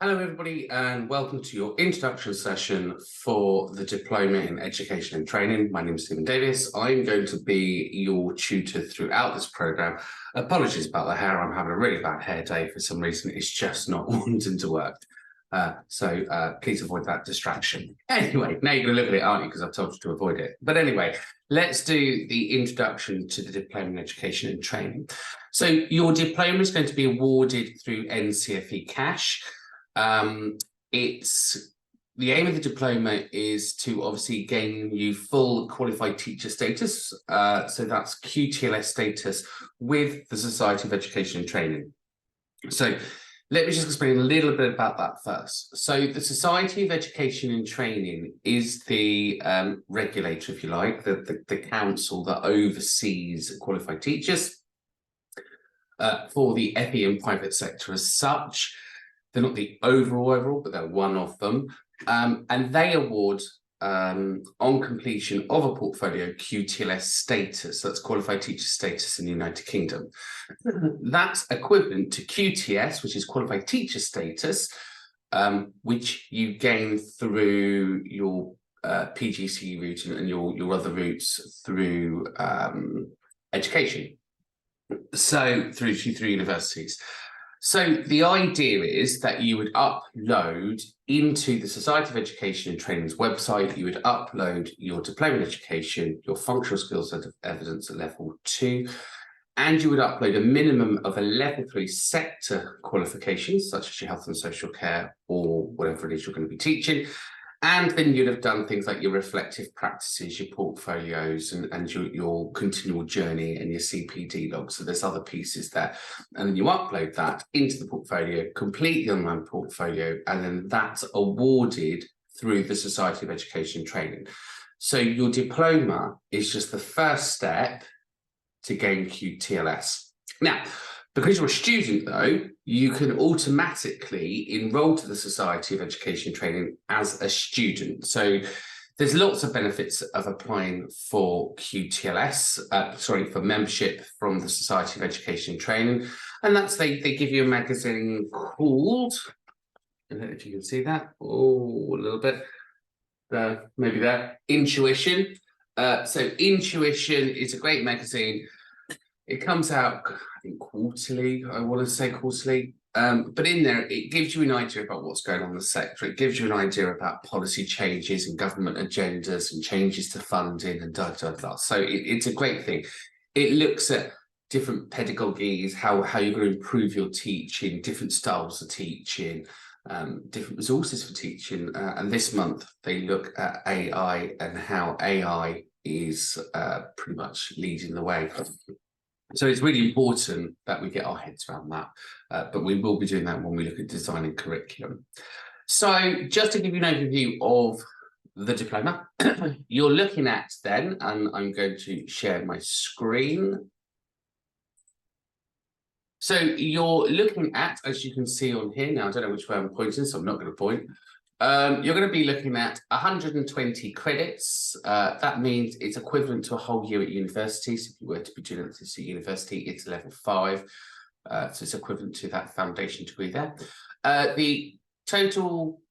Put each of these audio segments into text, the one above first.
Hello everybody and welcome to your introduction session for the Diploma in Education and Training. My name is Stephen Davis. I'm going to be your tutor throughout this programme. Apologies about the hair, I'm having a really bad hair day for some reason. It's just not wanting to work. So please avoid that distraction. Anyway, now you're going to look at it, aren't you? Because I've told you to avoid it. But anyway, let's do the introduction to the Diploma in Education and Training. So your diploma is going to be awarded through NCFE cash. It's the aim of the diploma is to obviously gain you full qualified teacher status. So that's QTLS status with the Society of Education and Training. So let me just explain a little bit about that first. So the Society of Education and Training is the regulator, if you like, the council that oversees qualified teachers for the FE and private sector as such. They're not the overall, but they're one of them. And they award, on completion of a portfolio, QTLS status. That's qualified teacher status in the United Kingdom. That's equivalent to QTS, which is qualified teacher status, which you gain through your PGCE route and your other routes through education. So through universities. So the idea is that you would upload into the Society of Education and Training's website, you would upload your diploma in education, your functional skills evidence at level 2, and you would upload a minimum of a level 3 sector qualifications, such as your health and social care or whatever it is you're going to be teaching. And then you'd have done things like your reflective practices, your portfolios, and your continual journey and your CPD log. So there's other pieces there. And then you upload that into the portfolio, complete the online portfolio, and then that's awarded through the Society of Education and Training. So your diploma is just the first step to gain QTLS. Now, because you're a student, though, you can automatically enroll to the Society of Education and Training as a student. So there's lots of benefits of applying for QTLS, for membership from the Society of Education and Training. And that's they give you a magazine called, I don't know if you can see that, a little bit, maybe there, Intuition. So Intuition is a great magazine. It comes out, I think, quarterly, I want to say quarterly. But in there, it gives you an idea about what's going on in the sector. It gives you an idea about policy changes and government agendas and changes to funding and da. So it's a great thing. It looks at different pedagogies, how you're going to improve your teaching, different styles of teaching, different resources for teaching. And this month, they look at AI and how AI is pretty much leading the way. So it's really important that we get our heads around that, but we will be doing that when we look at designing curriculum. So just to give you an overview of the diploma, you're looking at then, and I'm going to share my screen. So you're looking at, as you can see on here, now I don't know which way I'm pointing, so I'm not going to point. You're going to be looking at 120 credits. That means it's equivalent to a whole year at university. So if you were to be doing this at university, it's level 5. So it's equivalent to that foundation degree there. The total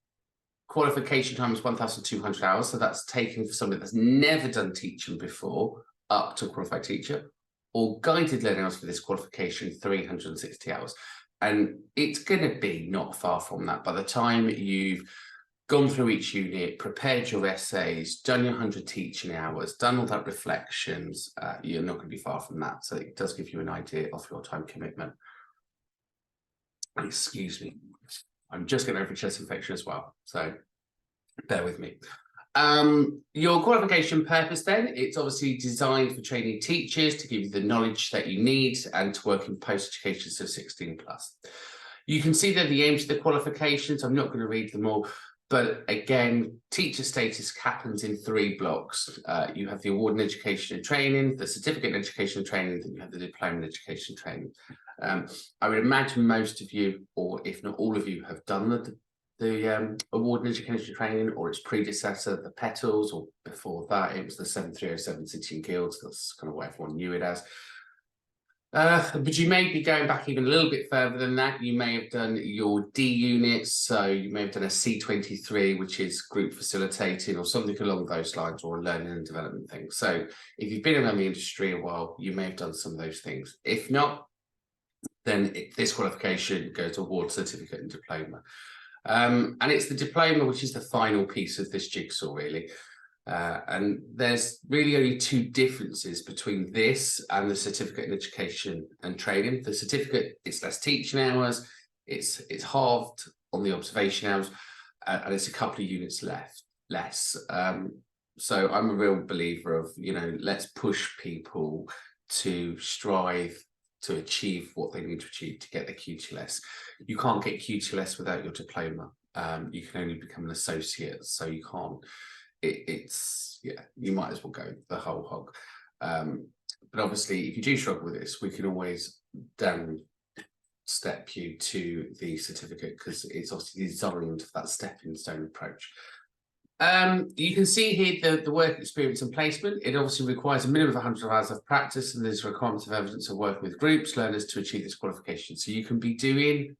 qualification time is 1,200 hours. So that's taken for somebody that's never done teaching before up to a qualified teacher, or guided learning hours for this qualification, 360 hours. And it's going to be not far from that. By the time you've gone through each unit, prepared your essays, done your 100 teaching hours, done all that reflections, you're not going to be far from that. So it does give you an idea of your time commitment. Excuse me. I'm just getting over a chest infection as well, so bear with me. Your qualification purpose then, it's obviously designed for training teachers to give you the knowledge that you need and to work in post-education, so 16+. You can see that the aims of the qualifications, I'm not going to read them all, but again, teacher status happens in 3 blocks. You have the award in education and training, the certificate in education and training, then you have the diploma in education and training. I would imagine most of you, or if not all of you, have done the award in education and training, or its predecessor, the Petals, or before that, it was the 7307 City and Guilds. That's kind of what everyone knew it as. But you may be going back even a little bit further than that. You may have done your D units, so you may have done a C23, which is group facilitating or something along those lines, or a learning and development thing. So if you've been around the industry a while, you may have done some of those things. If not, then this qualification goes award, certificate and diploma. And it's the diploma which is the final piece of this jigsaw, really. And there's really only two differences between this and the certificate in education and training. The certificate, it's less teaching hours, it's halved on the observation hours, and it's a couple of units less. So I'm a real believer of, let's push people to strive to achieve what they need to achieve to get their QTLS. You can't get QTLS without your diploma. You can only become an associate, so you can't. You might as well go the whole hog. But obviously, if you do struggle with this, we can always down step you to the certificate, because it's obviously designed for that stepping stone approach. You can see here the work experience and placement. It obviously requires a minimum of 100 hours of practice, and there's a requirement of evidence of working with groups, learners to achieve this qualification. So you can be doing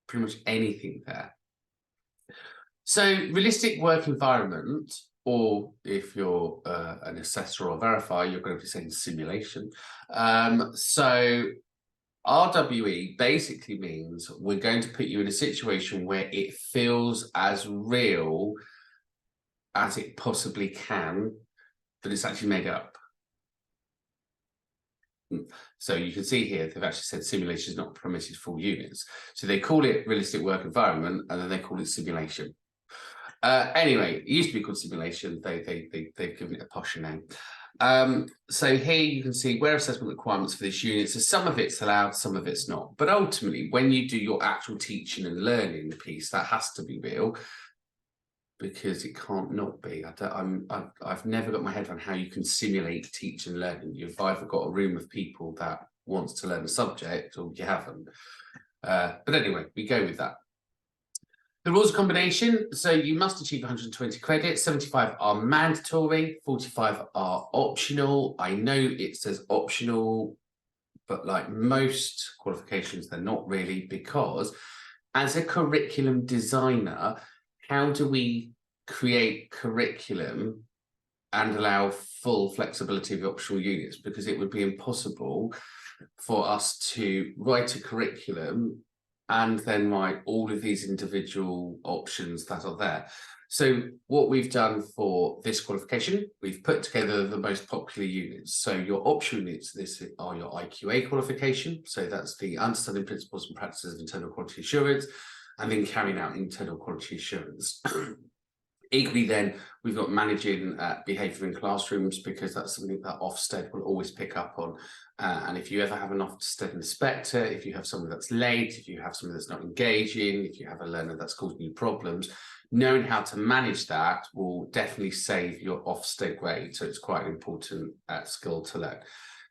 pretty much anything there. So realistic work environment, or if you're an assessor or verifier, you're going to be saying simulation. So RWE basically means we're going to put you in a situation where it feels as real as it possibly can, that it's actually made up. So you can see here, they've actually said simulation is not permitted full units. So they call it realistic work environment, and then they call it simulation. Anyway, it used to be called simulation. They've given it a posher name. So here you can see where assessment requirements for this unit. So some of it's allowed, some of it's not. But ultimately, when you do your actual teaching and learning piece, that has to be real, because it can't not be. I've never got my head around how you can simulate teaching and learning. You've either got a room of people that wants to learn a subject, or you haven't. But anyway, we go with that. The rules of combination, so you must achieve 120 credits, 75 are mandatory, 45 are optional. I know it says optional, but like most qualifications, they're not really, because as a curriculum designer, how do we create curriculum and allow full flexibility of optional units? Because it would be impossible for us to write a curriculum and then write all of these individual options that are there. So what we've done for this qualification, we've put together the most popular units. So your optional units, this are your IQA qualification. So that's the understanding principles and practices of internal quality assurance, and then carrying out internal quality assurance. Equally then, we've got managing behaviour in classrooms, because that's something that Ofsted will always pick up on. And if you ever have an Ofsted inspector, if you have someone that's late, if you have someone that's not engaging, if you have a learner that's causing you problems, knowing how to manage that will definitely save your Ofsted grade. So it's quite an important skill to learn.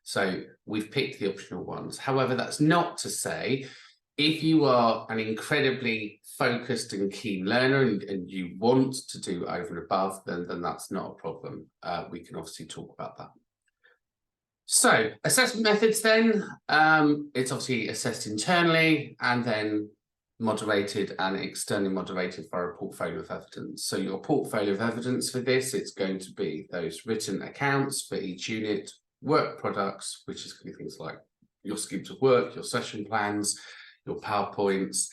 So we've picked the optional ones. However, that's not to say, if you are an incredibly focused and keen learner and you want to do over and above, then that's not a problem. We can obviously talk about that. So assessment methods then, it's obviously assessed internally and then moderated and externally moderated via a portfolio of evidence. So your portfolio of evidence for this, it's going to be those written accounts for each unit, work products, which is going to be things like your schemes of work, your session plans, your PowerPoints,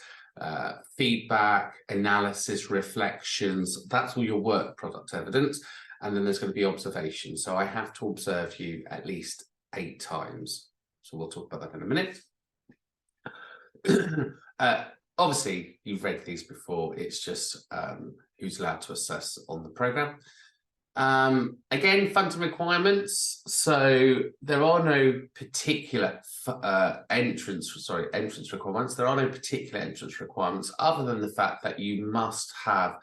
feedback, analysis, reflections. That's all your work product evidence. And then there's going to be observation. So I have to observe you at least 8 times. So we'll talk about that in a minute. Obviously, you've read these before. It's just who's allowed to assess on the programme. Again, funding requirements. So there are no particular entrance requirements. There are no particular entrance requirements, other than the fact that you must have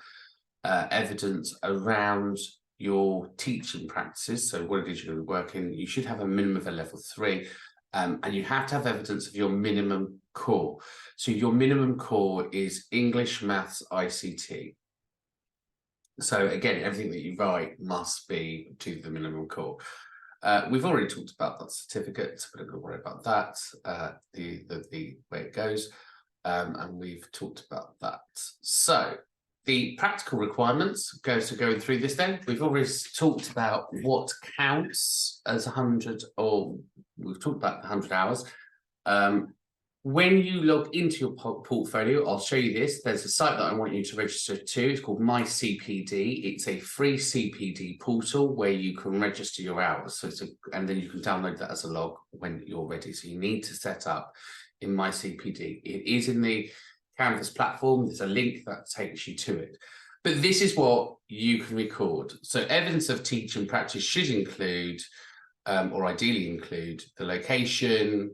evidence around your teaching practices. So what it is you're going to be working, you should have a minimum of a level 3, and you have to have evidence of your minimum core. So your minimum core is English, Maths, ICT. So again, everything that you write must be to the minimum core. We've already talked about that certificate, so we're not going to worry about that, the way it goes, and we've talked about that. So the practical requirements going through this then. We've already talked about what counts as 100, or we've talked about the 100 hours. When you log into your portfolio, I'll show you this. There's a site that I want you to register to. It's called MyCPD. It's a free CPD portal where you can register your hours. So and then you can download that as a log when you're ready. So you need to set up in MyCPD. It is in the Canvas platform. There's a link that takes you to it. But this is what you can record. So evidence of teaching practice should include, or ideally include, the location,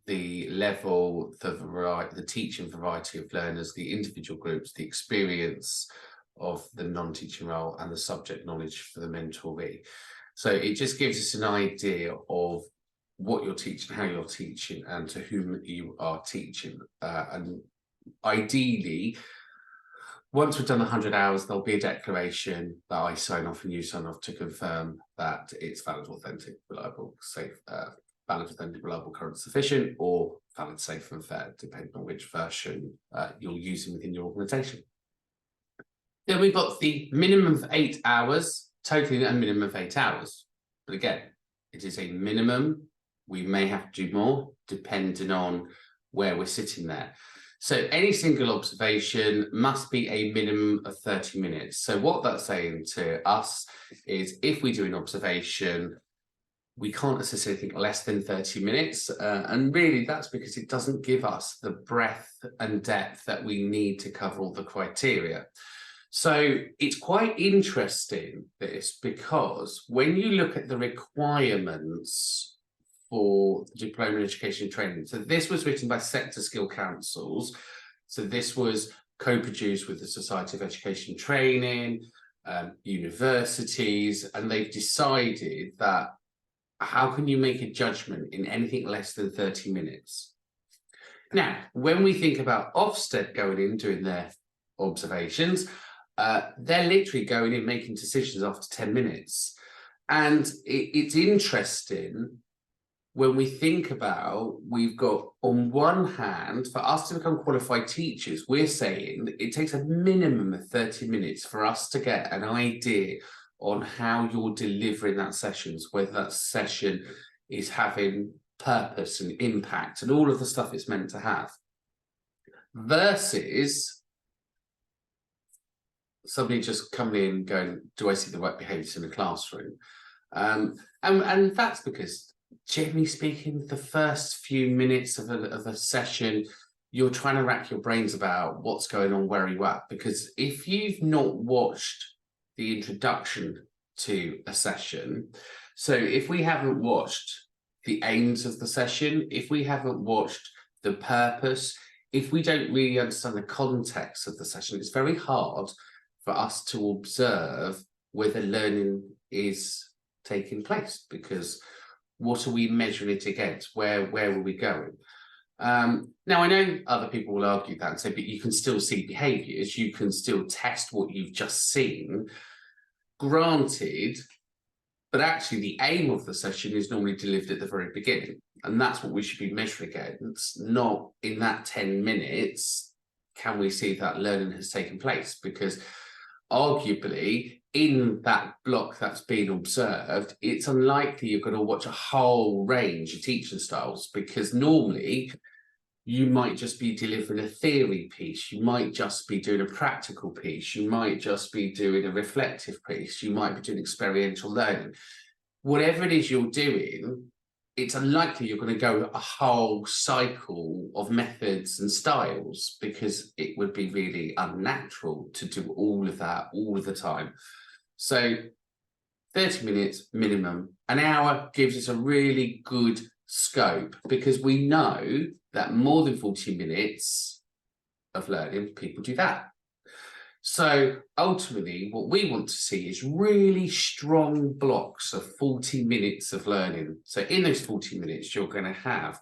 the level, the teaching variety of learners, the individual groups, the experience of the non-teaching role, and the subject knowledge for the mentoree. So it just gives us an idea of what you're teaching, how you're teaching, and to whom you are teaching. And ideally, once we've done 100 hours, there'll be a declaration that I sign off and you sign off to confirm that it's valid, authentic, reliable, safe, valid, authentic, reliable, current, sufficient, or valid, safe, and fair, depending on which version you're using within your organisation. Then we've got the minimum of 8 hours, totaling a minimum of 8 hours. But again, it is a minimum. We may have to do more, depending on where we're sitting there. So any single observation must be a minimum of 30 minutes. So what that's saying to us is if we do an observation, we can't assess anything less than 30 minutes. And really that's because it doesn't give us the breadth and depth that we need to cover all the criteria. So it's quite interesting, this, because when you look at the requirements for diploma in education and training, so this was written by sector skill councils. So this was co-produced with the Society of Education and Training, universities, and they've decided that how can you make a judgment in anything less than 30 minutes? Now, when we think about Ofsted going in, doing their observations, they're literally going in, making decisions after 10 minutes. And it's interesting when we think about, we've got, on one hand, for us to become qualified teachers, we're saying it takes a minimum of 30 minutes for us to get an idea on how you're delivering that session, whether that session is having purpose and impact and all of the stuff it's meant to have, versus somebody just coming in going, do I see the right behaviours in the classroom? And that's because, generally speaking, the first few minutes of a session, you're trying to rack your brains about what's going on, where you at, because if you've not watched the introduction to a session, so if we haven't watched the aims of the session, if we haven't watched the purpose, if we don't really understand the context of the session, it's very hard for us to observe whether learning is taking place, because what are we measuring it against? Where are we going? Now, I know other people will argue that and say, but you can still see behaviours, you can still test what you've just seen. Granted, but actually the aim of the session is normally delivered at the very beginning. And that's what we should be measuring against, not in that 10 minutes, can we see that learning has taken place? Because arguably, in that block that's being observed, it's unlikely you're going to watch a whole range of teaching styles, because normally you might just be delivering a theory piece, you might just be doing a practical piece, you might just be doing a reflective piece, you might be doing experiential learning. Whatever it is you're doing, it's unlikely you're going to go a whole cycle of methods and styles, because it would be really unnatural to do all of that all of the time. So 30 minutes minimum. An hour gives us a really good scope, because we know that more than 40 minutes of learning, people do that. So ultimately, what we want to see is really strong blocks of 40 minutes of learning. So in those 40 minutes, you're going to have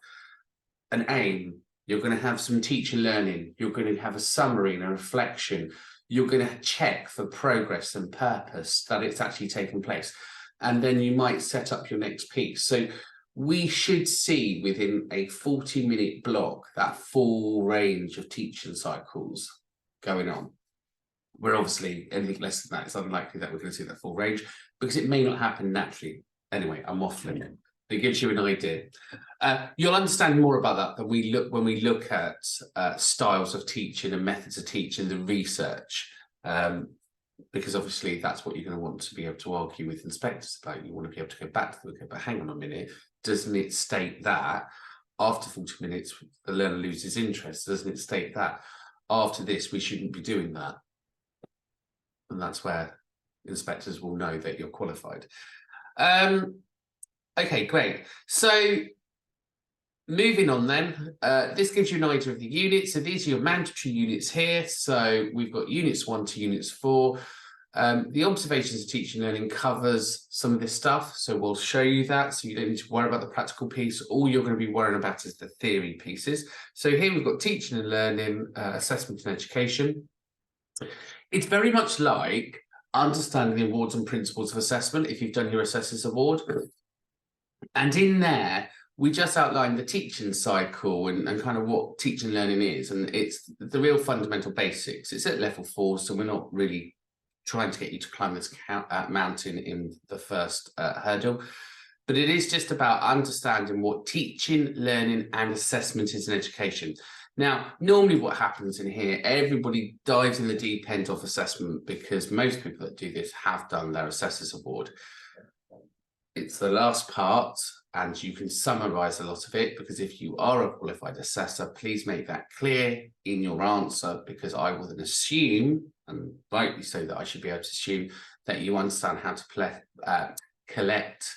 an aim, you're going to have some teacher learning, you're going to have a summary and a reflection, you're going to check for progress and purpose that it's actually taken place. and then you might set up your next piece. So we should see within a 40-minute block that full range of teaching cycles going on. Where obviously anything less than that, it's unlikely that we're going to see that full range, because it may not happen naturally. Anyway, I'm waffling. It gives you an idea. You'll understand more about that when we look at styles of teaching and methods of teaching, the research, because obviously that's what you're going to want to be able to argue with inspectors about. You want to be able to go back to them, but hang on a minute, doesn't it state that after 40 minutes the learner loses interest? Doesn't it state that after this we shouldn't be doing that? And that's where inspectors will know that you're qualified. Okay, great. So moving on then, this gives you an idea of the units. So these are your mandatory units here. So we've got units 1 to units 4. The observations of teaching and learning covers some of this stuff. So we'll show you that. So you don't need to worry about the practical piece. All you're going to be worrying about is the theory pieces. So here we've got teaching and learning, assessment and education. It's very much like understanding the awards and principles of assessment if you've done your assessors award. And in there, we just outlined the teaching cycle and kind of what teaching and learning is. And it's the real fundamental basics. It's at level 4, so we're not really trying to get you to climb this mountain in the first hurdle. But it is just about understanding what teaching, learning and assessment is in education. Now, normally what happens in here, everybody dives in the deep end of assessment because most people that do this have done their assessors award. It's the last part, and you can summarize a lot of it, because if you are a qualified assessor, please make that clear in your answer, because I will then assume, and rightly so, that I should be able to assume that you understand how to plan, collect,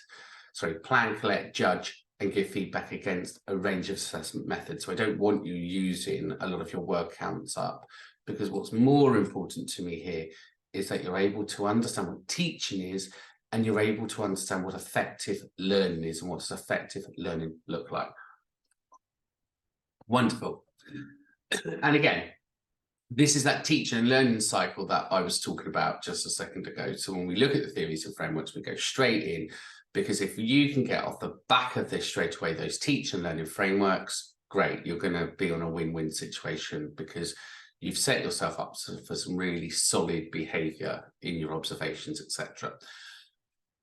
judge, and give feedback against a range of assessment methods. So I don't want you using a lot of your word counts up, because what's more important to me here is that you're able to understand what teaching is, and you're able to understand what effective learning is and what does effective learning look like. Wonderful. And again, this is that teaching and learning cycle that I was talking about just a second ago. So when we look at the theories and frameworks, we go straight in, because if you can get off the back of this straight away, those teaching and learning frameworks, great, you're going to be on a win-win situation, because you've set yourself up for some really solid behaviour in your observations, etc.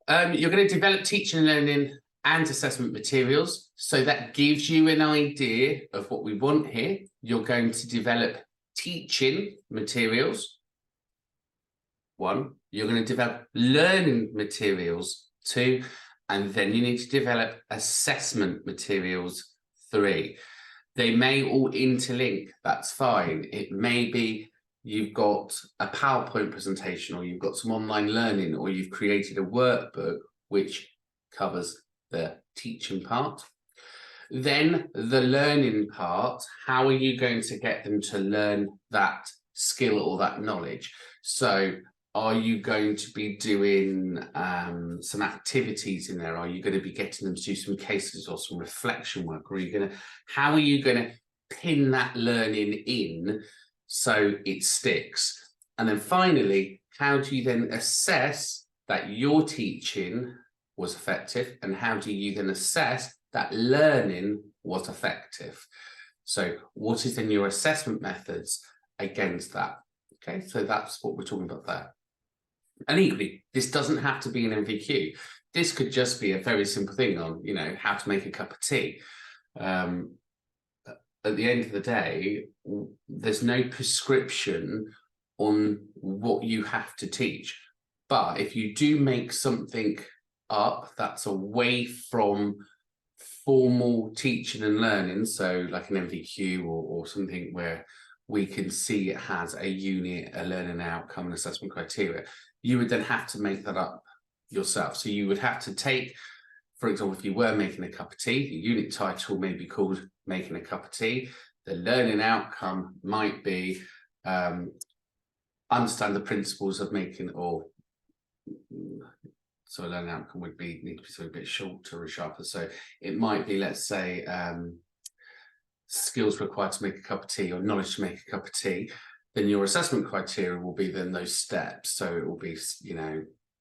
You're going to develop teaching and learning and assessment materials. So that gives you an idea of what we want here. You're going to develop teaching materials, 1. You're going to develop learning materials, 2. And then you need to develop assessment materials, 3. They may all interlink, that's fine. It may be you've got a PowerPoint presentation, or you've got some online learning, or you've created a workbook which covers the teaching part. Then the learning part, how are you going to get them to learn that skill or that knowledge? So are you going to be doing some activities in there? Are you going to be getting them to do some cases or some reflection work? Or how are you going to pin that learning in so it sticks? And then finally, how do you then assess that your teaching was effective, and how do you then assess that learning was effective? So what is then your assessment methods against that? Okay, so that's what we're talking about there. And equally, this doesn't have to be an MVQ. This could just be a very simple thing on, how to make a cup of tea. At the end of the day, there's no prescription on what you have to teach. But if you do make something up that's away from formal teaching and learning, so like an MVQ or something where we can see it has a unit, a learning outcome, and assessment criteria, you would then have to make that up yourself. So you would have to take, for example, if you were making a cup of tea, the unit title may be called Making a Cup of Tea. The learning outcome might be understand the principles of making, or so a learning outcome would be need to be something a bit shorter or sharper. So it might be, let's say, skills required to make a cup of tea, or knowledge to make a cup of tea. Then your assessment criteria will be then those steps. So it will be,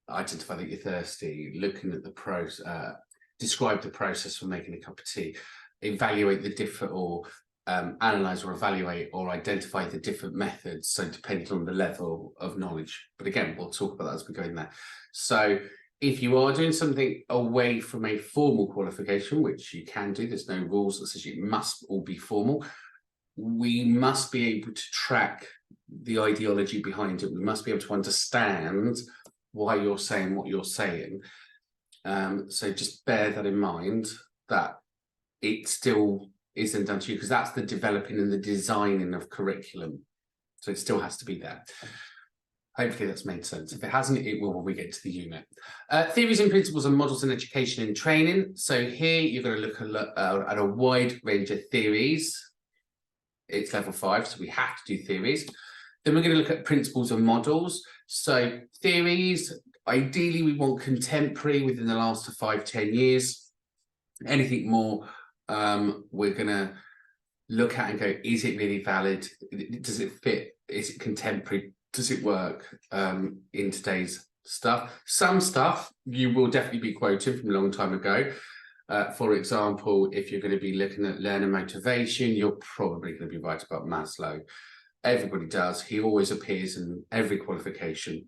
identify that you're thirsty, looking at the describe the process for making a cup of tea, evaluate the different, or analyze or evaluate or identify the different methods, so depending on the level of knowledge. But again, we'll talk about that as we go in there. So if you are doing something away from a formal qualification, which you can do, there's no rules that says it must all be formal, we must be able to track the ideology behind it. We must be able to understand why you're saying what you're saying. So just bear that in mind, that it still isn't done to you, because that's the developing and the designing of curriculum. So it still has to be there. Hopefully that's made sense. If it hasn't, it will when we get to the unit. Theories and principles and models in education and training. So here you're going to look at a wide range of theories. It's level 5, so we have to do theories. Then we're going to look at principles and models. So theories, ideally we want contemporary within the last 5-10 years. Anything more, we're going to look at and go, is it really valid? Does it fit? Is it contemporary? Does it work in today's stuff? Some stuff you will definitely be quoting from a long time ago. For example, if you're going to be looking at learner motivation, you're probably going to be right about Maslow. Everybody does. He always appears in every qualification.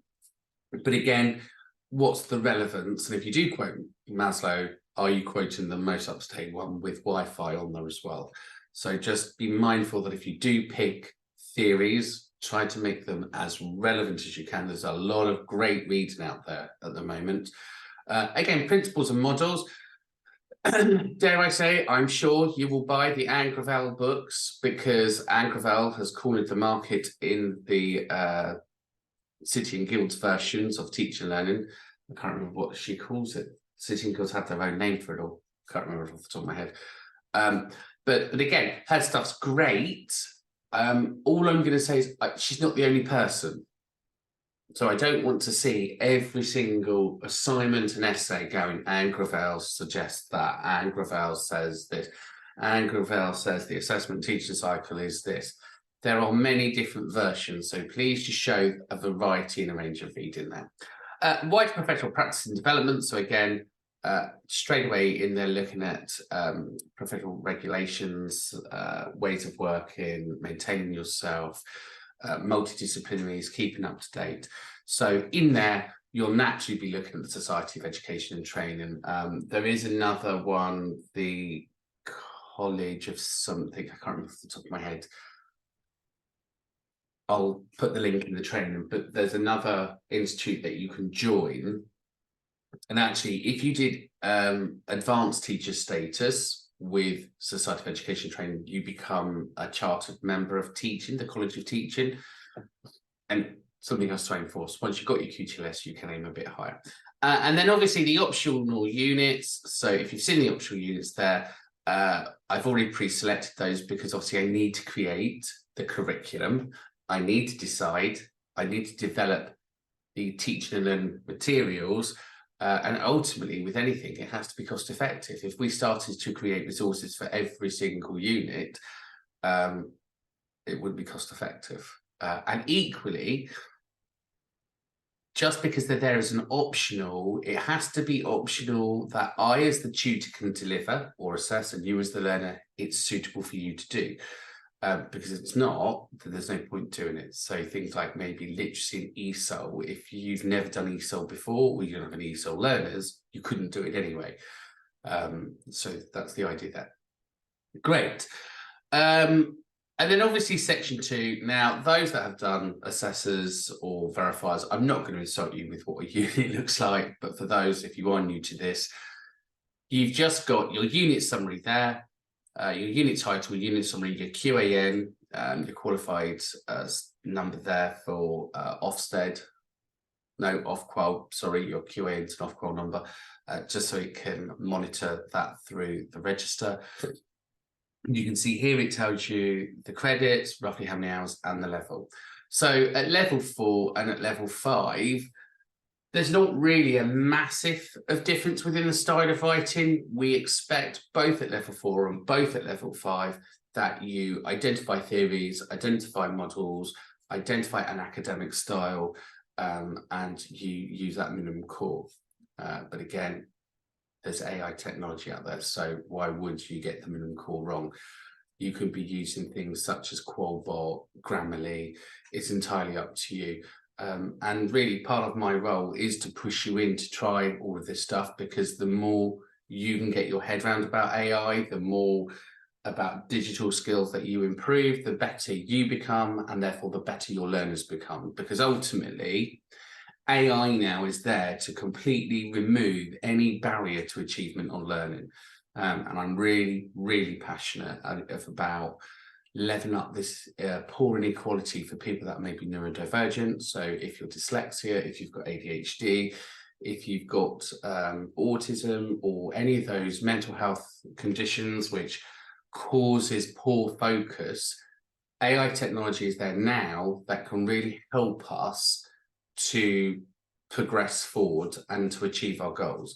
But again, what's the relevance? And if you do quote Maslow, are you quoting the most up-to-date one with Wi-Fi on there as well? So just be mindful that if you do pick theories, try to make them as relevant as you can. There's a lot of great reading out there at the moment. Again, principles and models. Dare I say, I'm sure you will buy the Anne Gravel books, because Anne Gravel has cornered the market in the City and Guilds versions of teaching and learning. I can't remember what she calls it. City and Guilds have their own name for it all. Can't remember off the top of my head. But again, her stuff's great. All I'm going to say is she's not the only person. So I don't want to see every single assignment and essay going, Anne Gravel suggests that, Anne Gravel says this, Anne Gravel says the assessment teaching cycle is this. There are many different versions, so please just show a variety and a range of reading there. Wider professional practice and development. So again, straight away in there looking at professional regulations, ways of working, maintaining yourself, multidisciplinaries, keeping up to date. So in there, you'll naturally be looking at the Society of Education and Training. There is another one, the College of something, I can't remember off the top of my head. I'll put the link in the training, but there's another institute that you can join. And actually, if you did advanced teacher status with Society of Education Training, you become a chartered member of teaching, the College of Teaching, and something else to aim for. So once you've got your QTLS, you can aim a bit higher. And then obviously the optional units. So if you've seen the optional units there, I've already pre-selected those because obviously I need to create the curriculum. I need to decide, I need to develop the teaching and learning materials. And ultimately, with anything, it has to be cost effective. If we started to create resources for every single unit, it wouldn't be cost effective. And equally, just because they're there as an optional, it has to be optional that I, as the tutor, can deliver or assess, and you, as the learner, it's suitable for you to do. Because if it's not, then there's no point doing it. So things like maybe literacy and ESOL, if you've never done ESOL before, or you don't have any ESOL learners, you couldn't do it anyway. So that's the idea there. Great. And then obviously section 2. Now, those that have done assessors or verifiers, I'm not going to insult you with what a unit looks like, but for those, if you are new to this, you've just got your unit summary there. Your unit title, unit summary, your QAN, your qualified number there for Ofsted, no, Ofqual, sorry, your QAN and Ofqual number, just so it can monitor that through the register. You can see here it tells you the credits, roughly how many hours, and the level. So at level 4 and at level 5, there's not really a massive of difference within the style of writing. We expect both at level 4 and both at level 5 that you identify theories, identify models, identify an academic style, and you use that minimum core. But again, there's AI technology out there, so why would you get the minimum core wrong? You could be using things such as Qualbot, Grammarly. It's entirely up to you. And really part of my role is to push you in to try all of this stuff, because the more you can get your head around about AI, the more about digital skills that you improve, the better you become, and therefore the better your learners become. Because ultimately, AI now is there to completely remove any barrier to achievement on learning. And I'm really, really passionate about leveling up this poor inequality for people that may be neurodivergent. So if you're dyslexia, if you've got ADHD, if you've got autism or any of those mental health conditions which causes poor focus, AI technology is there now that can really help us to progress forward and to achieve our goals.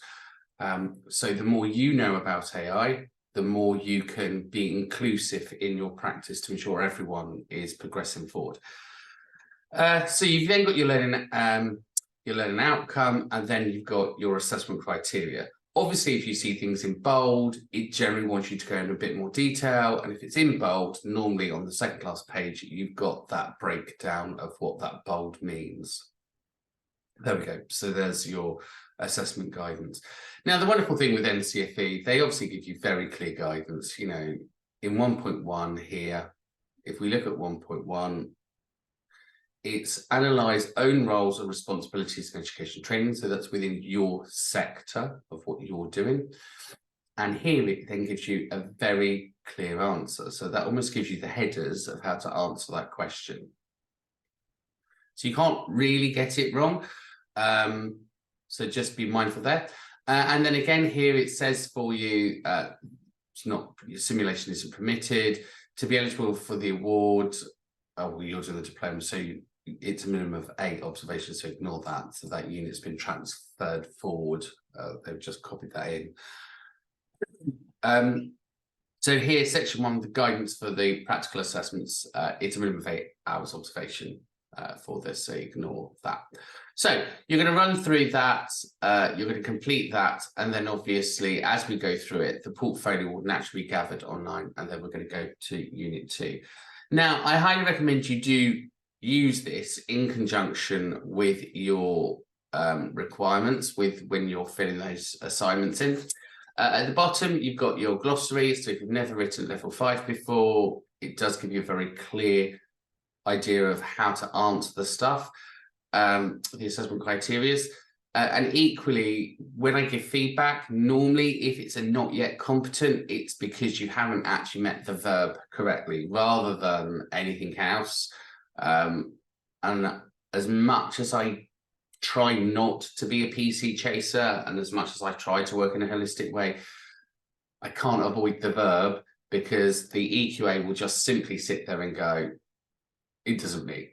So the more you know about AI, the more you can be inclusive in your practice to ensure everyone is progressing forward. So you've then got your learning outcome, and then you've got your assessment criteria. Obviously, if you see things in bold, it generally wants you to go into a bit more detail. And if it's in bold, normally on the second class page, you've got that breakdown of what that bold means. There we go. So there's your assessment guidance. Now, the wonderful thing with NCFE, they obviously give you very clear guidance. You know, in 1.1 here, if we look at 1.1, it's analyze own roles and responsibilities in education training. So that's within your sector of what you're doing. And here it then gives you a very clear answer. So that almost gives you the headers of how to answer that question. So you can't really get it wrong. So just be mindful there. And then again, here it says for you, it's not, your simulation isn't permitted. To be eligible for the award, well, you're doing the diploma, so it's a minimum of 8 observations, so ignore that. So that unit's been transferred forward. They've just copied that in. So here, section 1, the guidance for the practical assessments, it's a minimum of 8 hours observation for this, so ignore that. So you're going to run through that, you're going to complete that, and then obviously as we go through it, the portfolio will naturally be gathered online, and then we're going to go to Unit 2. Now, I highly recommend you do use this in conjunction with your requirements when you're filling those assignments in. At the bottom, you've got your glossary. So if you've never written level 5 before, it does give you a very clear idea of how to answer the stuff, the assessment criteria. And equally, when I give feedback, normally if it's a not yet competent, it's because you haven't actually met the verb correctly rather than anything else. And as much as I try not to be a PC chaser, and as much as I try to work in a holistic way, I can't avoid the verb, because the EQA will just simply sit there and go, it doesn't mean.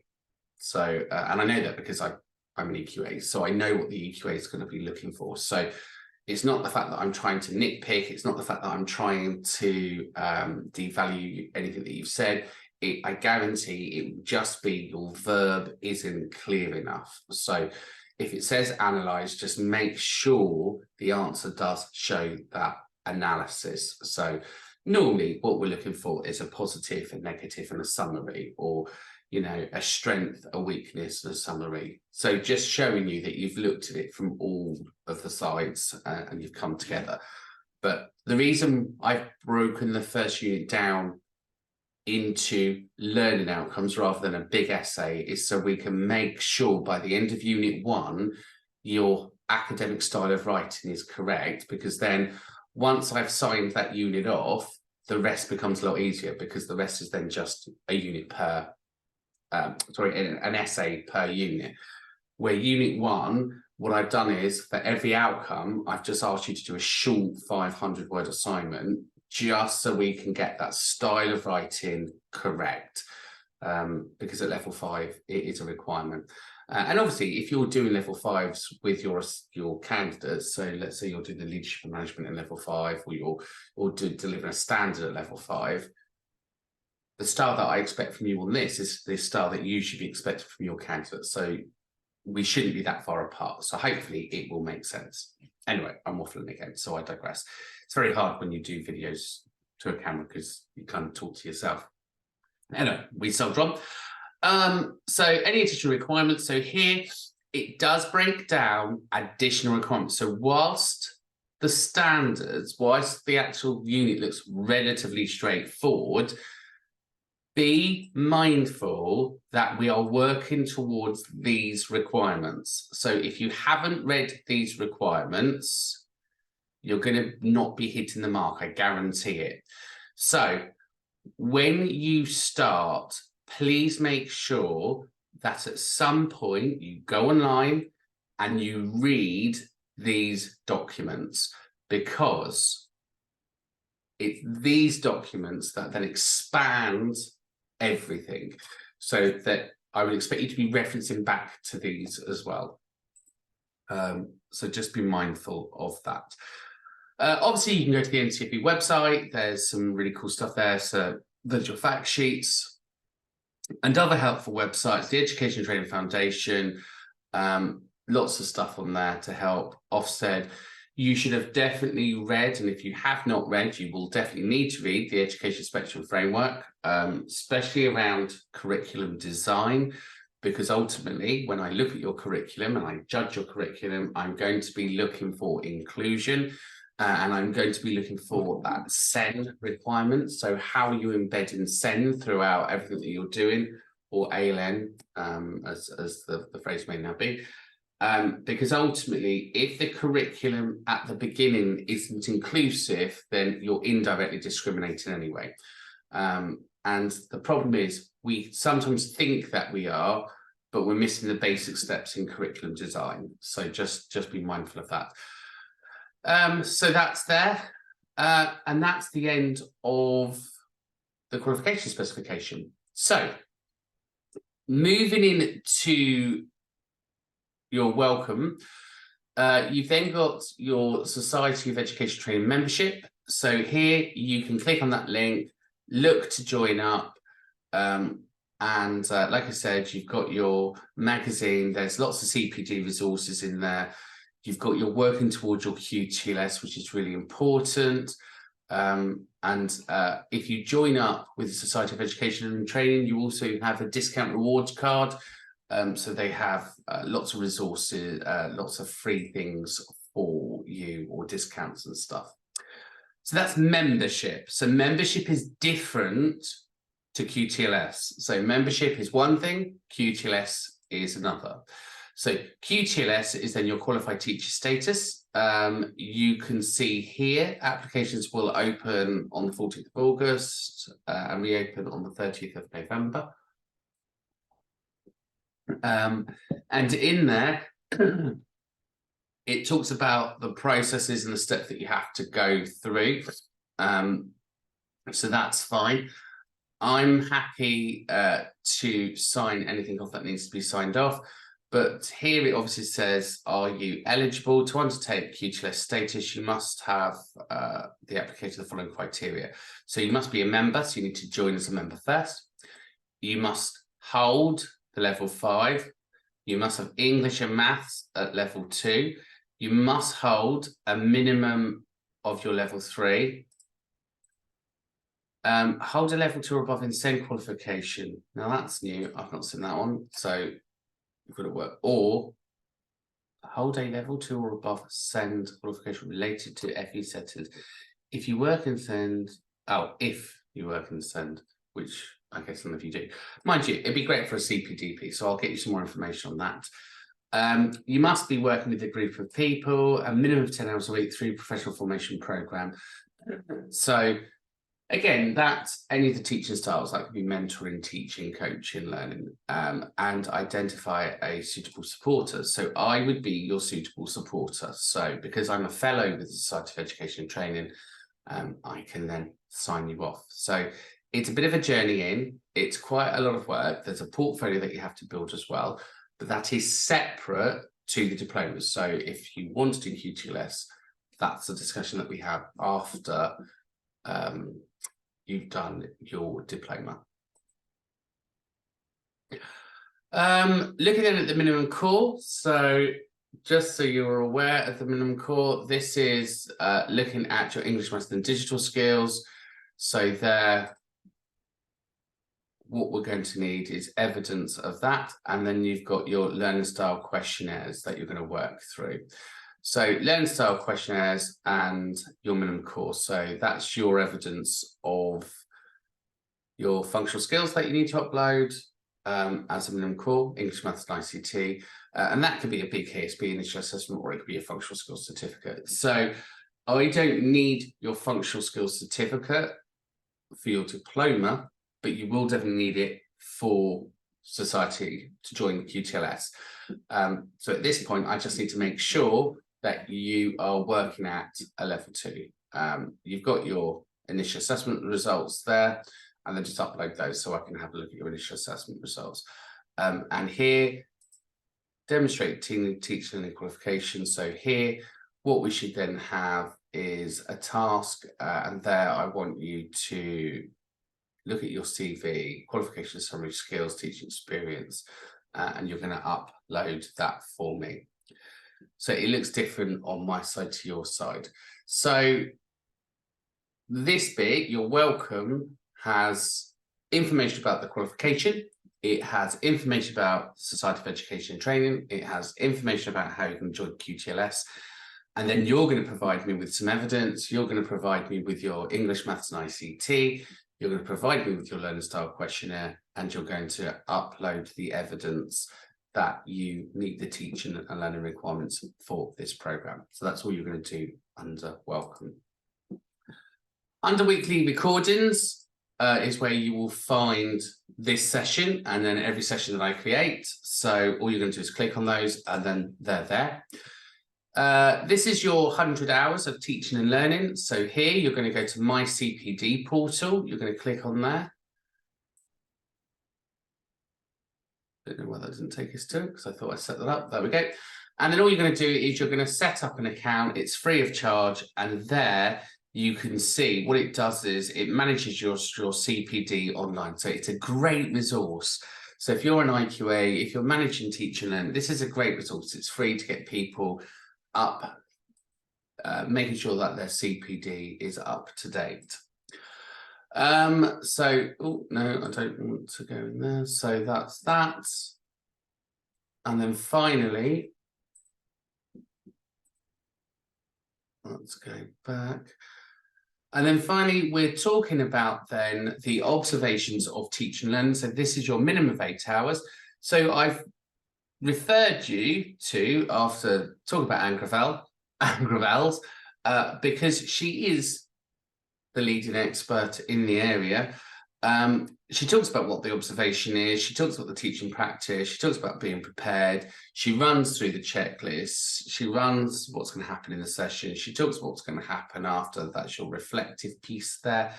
So, and I know that because I'm an EQA, so I know what the EQA is going to be looking for. So it's not the fact that I'm trying to nitpick, it's not the fact that I'm trying to devalue anything that you've said. I guarantee it will just be your verb isn't clear enough. So if it says analyze, just make sure the answer does show that analysis. So normally what we're looking for is a positive, a negative, and a summary, or you know, a strength, a weakness, and a summary. So just showing you that you've looked at it from all of the sides and you've come together. But the reason I've broken the first unit down into learning outcomes rather than a big essay is so we can make sure by the end of unit 1 your academic style of writing is correct, because then once I've signed that unit off, the rest becomes a lot easier, because the rest is then just a unit per an essay per unit. Where unit 1, what I've done is for every outcome I've just asked you to do a short 500-word assignment, just so we can get that style of writing correct, because at level 5 it is a requirement. And obviously if you're doing level 5s with your candidates, so let's say you're doing the leadership and management in level 5, or delivering a standard at level 5, the style that I expect from you on this is the style that you should be expected from your candidates. So we shouldn't be that far apart. So hopefully it will make sense. Anyway, I'm waffling again, so I digress. It's very hard when you do videos to a camera because you can't talk to yourself. Anyway, we solved on. So any additional requirements. So here it does break down additional requirements. So whilst the standards, whilst the actual unit looks relatively straightforward, be mindful that we are working towards these requirements. So if you haven't read these requirements, you're going to not be hitting the mark, I guarantee it. So when you start, please make sure that at some point you go online and you read these documents, because it's these documents that then expand everything. So that I would expect you to be referencing back to these as well. So just be mindful of that. Obviously, you can go to the NCFE website. There's some really cool stuff there. So there's your fact sheets and other helpful websites, the Education and Training Foundation, lots of stuff on there to help. Ofsted, you should have definitely read, and if you have not read, you will definitely need to read the Education Spectrum Framework, especially around curriculum design, because ultimately, when I look at your curriculum and I judge your curriculum, I'm going to be looking for inclusion, and I'm going to be looking for that SEN requirement. So how you embed in SEN throughout everything that you're doing, or ALN, as the phrase may now be. Because ultimately, if the curriculum at the beginning isn't inclusive, then you're indirectly discriminating anyway. And the problem is we sometimes think that we are, but we're missing the basic steps in curriculum design. So just be mindful of that. So that's there. And that's the end of the qualification specification. So moving into your welcome, you've then got your Society of Education Training membership. So here you can click on that link, look to join up, and like I said, you've got your magazine. There's lots of CPD resources in there. You've got your working towards your QTLS, which is really important. If you join up with the Society of Education and Training, you also have a discount rewards card. So they have lots of resources, lots of free things for you, or discounts and stuff. So that's membership. So membership is different to QTLS. So membership is one thing, QTLS is another. So QTLS is then your qualified teacher status. You can see here, applications will open on the 14th of August and reopen on the 30th of November. And in there, it talks about the processes and the steps that you have to go through. So that's fine. I'm happy to sign anything off that needs to be signed off. But here it obviously says, are you eligible to undertake QTLS status? You must have the application of the following criteria. So you must be a member, so you need to join as a member first. You must hold the level 5. You must have English and maths at level 2. You must hold a minimum of your level 3. Hold a level 2 or above in SEN qualification. Now that's new. I've not seen that one. So you've got to work. Or hold a level 2 or above SEN qualification related to FE settings. If you work in SEN, if you work in SEN, which I guess some of you do. Mind you, it'd be great for a CPDP, so I'll get you some more information on that. You must be working with a group of people, a minimum of 10 hours a week through professional formation program. So again, that's any of the teaching styles, that could be mentoring, teaching, coaching, learning, and identify a suitable supporter. So I would be your suitable supporter. So because I'm a fellow with the Society of Education and Training, I can then sign you off. So it's a bit of a journey in. It's quite a lot of work. There's a portfolio that you have to build as well, but that is separate to the diplomas. So if you want to do QTLS, that's a discussion that we have after you've done your diploma. Looking at the minimum core, so just so you're aware of the minimum core, this is looking at your English, Maths and digital skills. So there, what we're going to need is evidence of that, and then you've got your learning style questionnaires that you're going to work through. So learning style questionnaires and your minimum core. So that's your evidence of your functional skills that you need to upload as a minimum core, English, Maths and ICT. And that could be a BKSB initial assessment, or it could be a functional skills certificate. So I don't need your functional skills certificate for your diploma, but you will definitely need it for society to join the QTLS. So at this point, I just need to make sure that you are working at a level 2. You've got your initial assessment results there, and then just upload those so I can have a look at your initial assessment results. And here, demonstrate teaching and qualification. So here, what we should then have is a task, and there I want you to look at your CV, qualification, summary, skills, teaching experience, and you're going to upload that for me. So it looks different on my side to your side. So this bit, you're welcome, has information about the qualification. It has information about Society of Education and Training. It has information about how you can join QTLS. And then you're going to provide me with some evidence. You're going to provide me with your English, Maths and ICT. You're going to provide me with your learner style questionnaire, and you're going to upload the evidence that you meet the teaching and learning requirements for this program. So that's all you're going to do under welcome. Under weekly recordings is where you will find this session and then every session that I create. So all you're going to do is click on those, and then they're there. This is your 100 hours of teaching and learning. So here you're going to go to my CPD portal. You're going to click on there. Don't know why that doesn't take us to it, because I thought I set that up. There we go. And then all you're going to do is you're going to set up an account. It's free of charge, and there you can see what it does is it manages your CPD online. So it's a great resource. So if you're an IQA, if you're managing teaching and learning, this is a great resource. It's free to get people up, making sure that their CPD is up to date. So, oh no, I don't want to go in there. So that's that. And then finally, let's go back. And then finally, we're talking about then the observations of teaching and learning. So this is your minimum of 8 hours. So I've referred you to, after talking about Anne Gravels, because she is the leading expert in the area. She talks about what the observation is. She talks about the teaching practice. She talks about being prepared. She runs through the checklist. She runs what's going to happen in the session. She talks about what's going to happen after. That's your reflective piece there.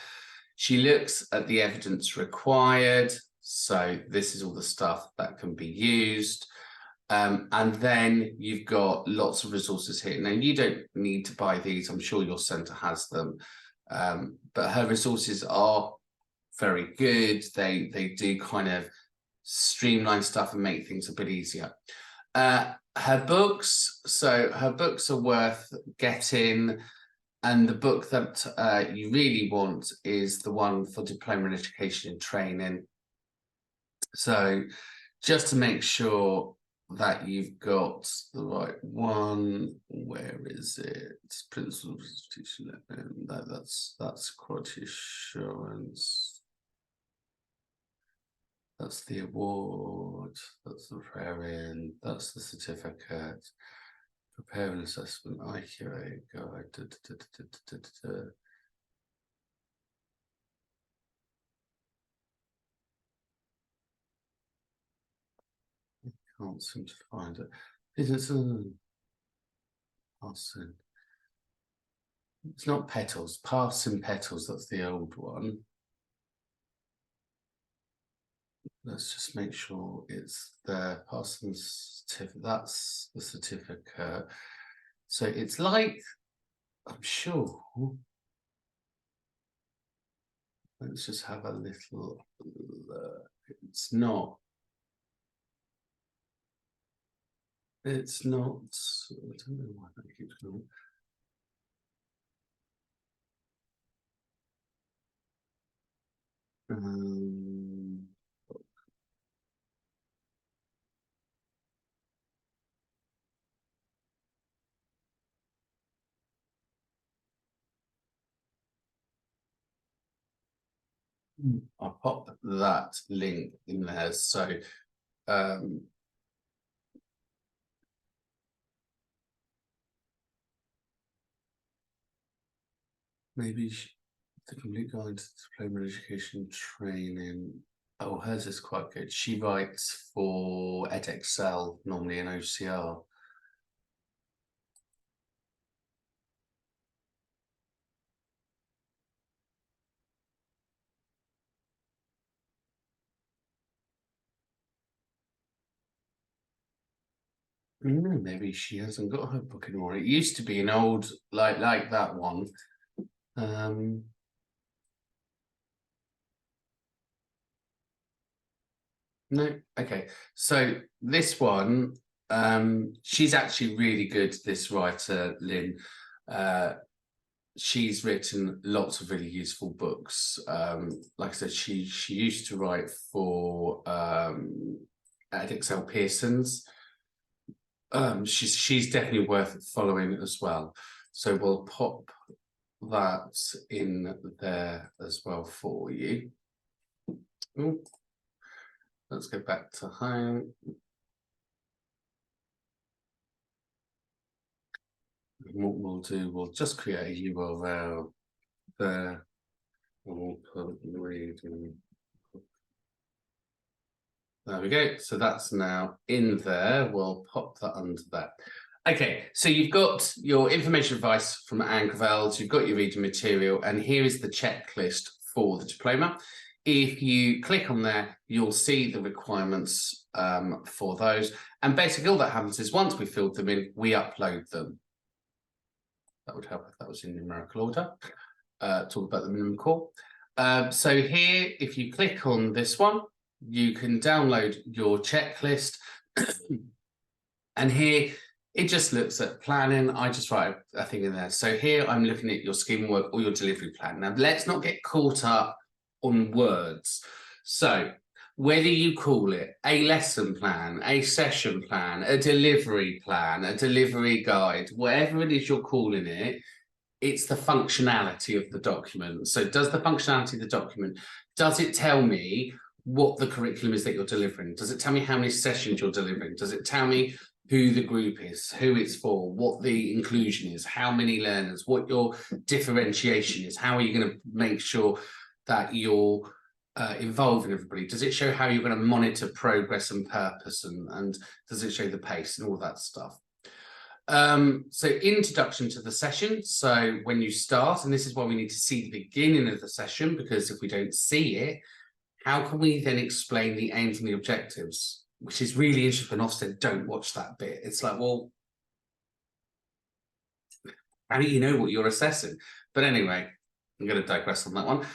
She looks at the evidence required. So this is all the stuff that can be used. And then you've got lots of resources here. Now, you don't need to buy these. I'm sure your centre has them. But her resources are very good. They do kind of streamline stuff and make things a bit easier. Her books, so her books are worth getting, and the book that you really want is the one for Diploma in Education and Training. So just to make sure that you've got the right one, where is it? Principles of Teaching and Learning. That's quality assurance. That's the award. That's the preparing. That's the certificate. Preparing assessment. IQA guide. Can't seem to find it. It's Pearson. It's not Petals. Pearson Petals. That's the old one. Let's just make sure it's there. Parsons certificate. That's the certificate. So it's like, I'm sure. Let's just have a little look. It's not. It's not. I don't know why that keeps going. I'll pop that link in there. So maybe the complete guide to diploma education training. Oh, hers is quite good. She writes for edXL, normally an OCR. Maybe she hasn't got her book anymore. It used to be an old like that one. No, okay. So this one, she's actually really good, this writer, Lynn. She's written lots of really useful books. Like I said, she used to write for edXL Pearson's. She's definitely worth following as well. So we'll pop that in there as well for you. Ooh. Let's go back to home. And what we'll do, we'll just create a URL there. And we'll put reading. There we go. So that's now in there. We'll pop that under that. Okay, so you've got your information advice from Anne Gravells, you've got your reading material, and here is the checklist for the diploma. If you click on there, you'll see the requirements for those. And basically all that happens is once we filled them in, we upload them. That would help if that was in numerical order. Talk about the minimum core. So here, if you click on this one, you can download your checklist. And here, it just looks at planning. I just write a thing in there. So here I'm looking at your scheme work or your delivery plan. Now, let's not get caught up on words. So whether you call it a lesson plan, a session plan, a delivery guide, whatever it is you're calling it, it's the functionality of the document. So does the functionality of the document, does it tell me what the curriculum is that you're delivering? Does it tell me how many sessions you're delivering? Does it tell me who the group is, who it's for, what the inclusion is, how many learners, what your differentiation is, how are you going to make sure that you're involving everybody? Does it show how you're going to monitor progress and purpose, and does it show the pace and all that stuff? So introduction to the session. So when you start, and this is why we need to see the beginning of the session, because if we don't see it, how can we then explain the aims and the objectives? Which is really interesting. When Ofsted don't watch that bit. It's like, well, how do you know what you're assessing? But anyway, I'm going to digress on that one.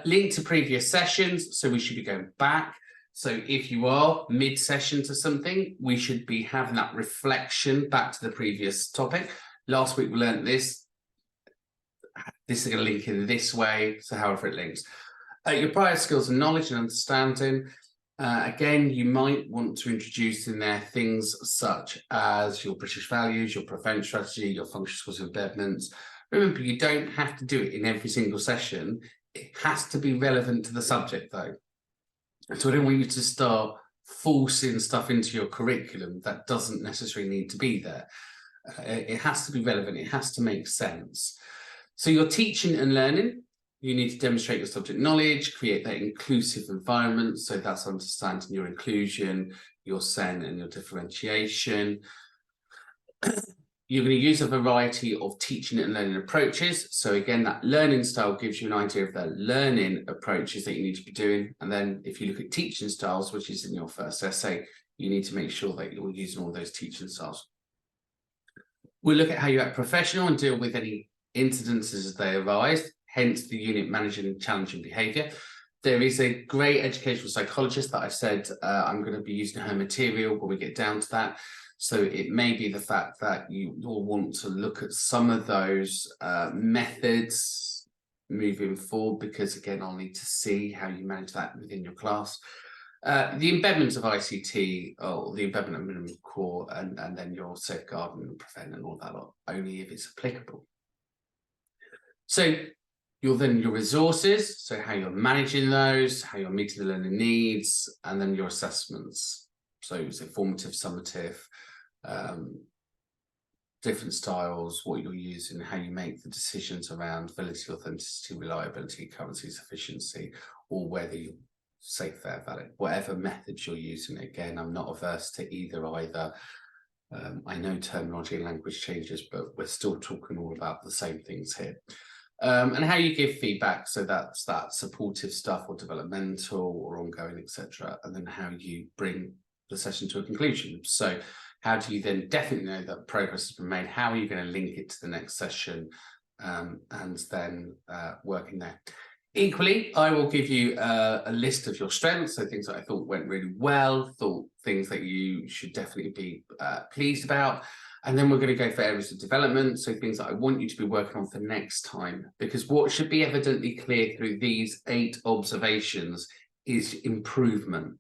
Link to previous sessions. So we should be going back. So if you are mid-session to something, we should be having that reflection back to the previous topic. Last week we learned this. This is going to link in this way, so however it links. Your prior skills and knowledge and understanding. Again, you might want to introduce in there things such as your British values, your prevent strategy, your functional skills embedments. Remember, you don't have to do it in every single session. It has to be relevant to the subject, though. So I don't want you to start forcing stuff into your curriculum that doesn't necessarily need to be there. It has to be relevant. It has to make sense. So your teaching and learning, you need to demonstrate your subject knowledge, create that inclusive environment. So that's understanding your inclusion, your SEN and your differentiation. You're going to use a variety of teaching and learning approaches. So again, that learning style gives you an idea of the learning approaches that you need to be doing. And then if you look at teaching styles, which is in your first essay, you need to make sure that you're using all those teaching styles. We'll look at how you act professional and deal with any incidences as they arise, hence the unit managing challenging behaviour. There is a great educational psychologist that I've said I'm going to be using her material when we get down to that. So it may be the fact that you'll want to look at some of those methods moving forward, because again, I'll need to see how you manage that within your class. The embedment of ICT, or the embedment of minimum core, and then your safeguarding and prevent and all that lot, only if it's applicable. So your resources, so how you're managing those, how you're meeting the learner needs, and then your assessments. So is it formative, summative, different styles, what you're using, how you make the decisions around validity, authenticity, reliability, currency, sufficiency, or whether you're safe, fair, valid, whatever methods you're using. Again, I'm not averse to either. I know terminology and language changes, but we're still talking all about the same things here. And how you give feedback, so that's that supportive stuff or developmental or ongoing, etc. And then how you bring the session to a conclusion. So how do you then definitely know that progress has been made? How are you going to link it to the next session, and then working there? Equally, I will give you a list of your strengths, so things that I thought went really well, things that you should definitely be pleased about. And then we're going to go for areas of development, so things that I want you to be working on for next time, because what should be evidently clear through these 8 observations is improvement.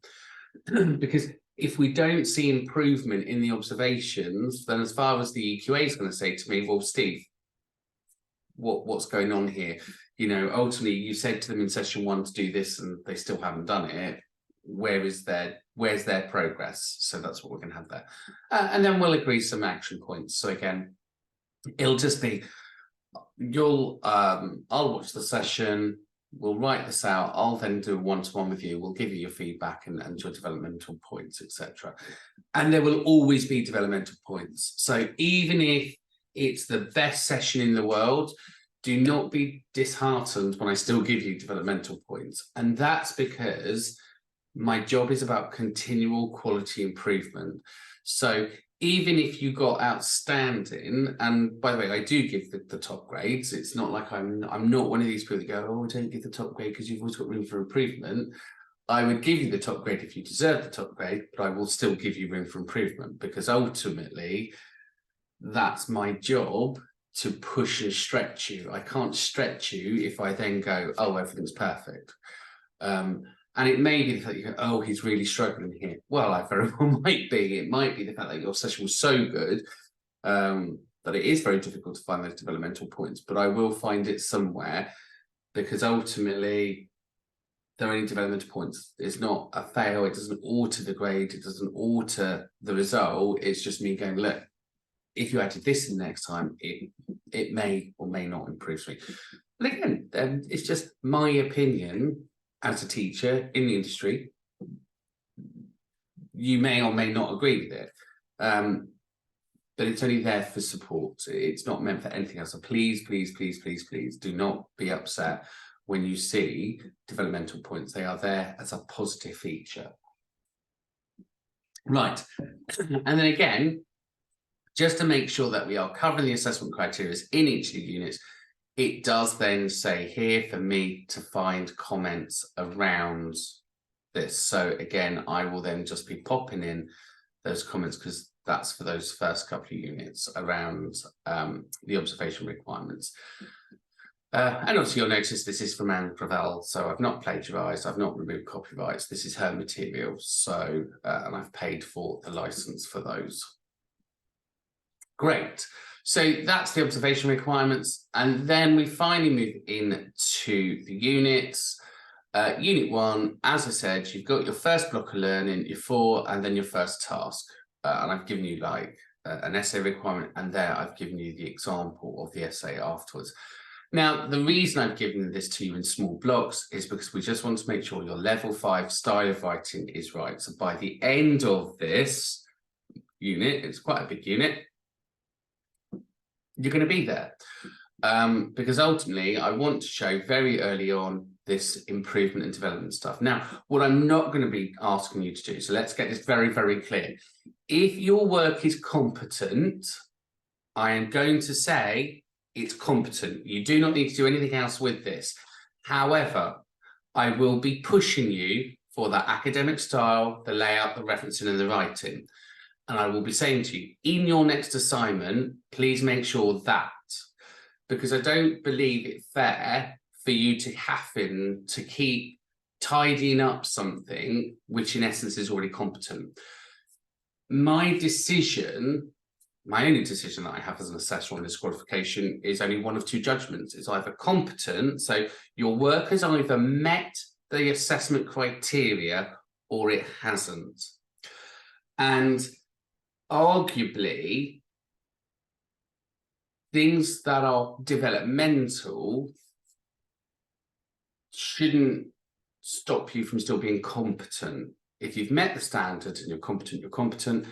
Because if we don't see improvement in the observations, then as far as the EQA is going to say to me, well, Steve, what's going on here? You know, ultimately, you said to them in session 1 to do this, and they still haven't done it. Where's their progress? So that's what we're going to have there. And then we'll agree some action points. So again, it'll just be, I'll watch the session, we'll write this out, I'll then do a one-to-one with you, we'll give you your feedback and your developmental points, etc. And there will always be developmental points. So even if it's the best session in the world, do not be disheartened when I still give you developmental points. And that's because my job is about continual quality improvement. So even if you got outstanding, and by the way, I do give the top grades. It's not like I'm not one of these people that go, oh, don't give the top grade because you've always got room for improvement. I would give you the top grade if you deserve the top grade, but I will still give you room for improvement, because ultimately that's my job, to push and stretch you. I can't stretch you if I then go, oh, everything's perfect. And it may be the fact that you go, oh, he's really struggling here. Well, I very well might be. It might be the fact that your session was so good that it is very difficult to find those developmental points, but I will find it somewhere, because ultimately there are only developmental points. It's not a fail. It doesn't alter the grade. It doesn't alter the result. It's just me going, look, if you added this in next time, it may or may not improve me. But again, it's just my opinion as a teacher in the industry. You may or may not agree with it, but it's only there for support. It's not meant for anything else. So please, please, please, please, please do not be upset when you see developmental points. They are there as a positive feature. Right. And then again, just to make sure that we are covering the assessment criteria in each of the units, it does then say here for me to find comments around this. So again, I will then just be popping in those comments, because that's for those first couple of units around the observation requirements. And obviously you'll notice this is from Anne Gravel, so I've not plagiarised, I've not removed copyrights, this is her material, so and I've paid for the license for those. Great. So that's the observation requirements. And then we finally move into the units. Unit 1, as I said, you've got your first block of learning, your 4, and then your first task. And I've given you like an essay requirement, and there I've given you the example of the essay afterwards. Now, the reason I've given this to you in small blocks is because we just want to make sure your level 5 style of writing is right. So by the end of this unit, it's quite a big unit, you're going to be there, because ultimately I want to show very early on this improvement and development stuff. Now, what I'm not going to be asking you to do, so let's get this very, very clear. If your work is competent, I am going to say it's competent. You do not need to do anything else with this. However, I will be pushing you for that academic style, the layout, the referencing and the writing. And I will be saying to you, in your next assignment, please make sure that, because I don't believe it fair for you to have to keep tidying up something which in essence is already competent. My decision, my only decision that I have as an assessor on this qualification is only one of two judgments. It's either competent, so your work has either met the assessment criteria or it hasn't. And arguably, things that are developmental shouldn't stop you from still being competent. If you've met the standard and you're competent, you're competent.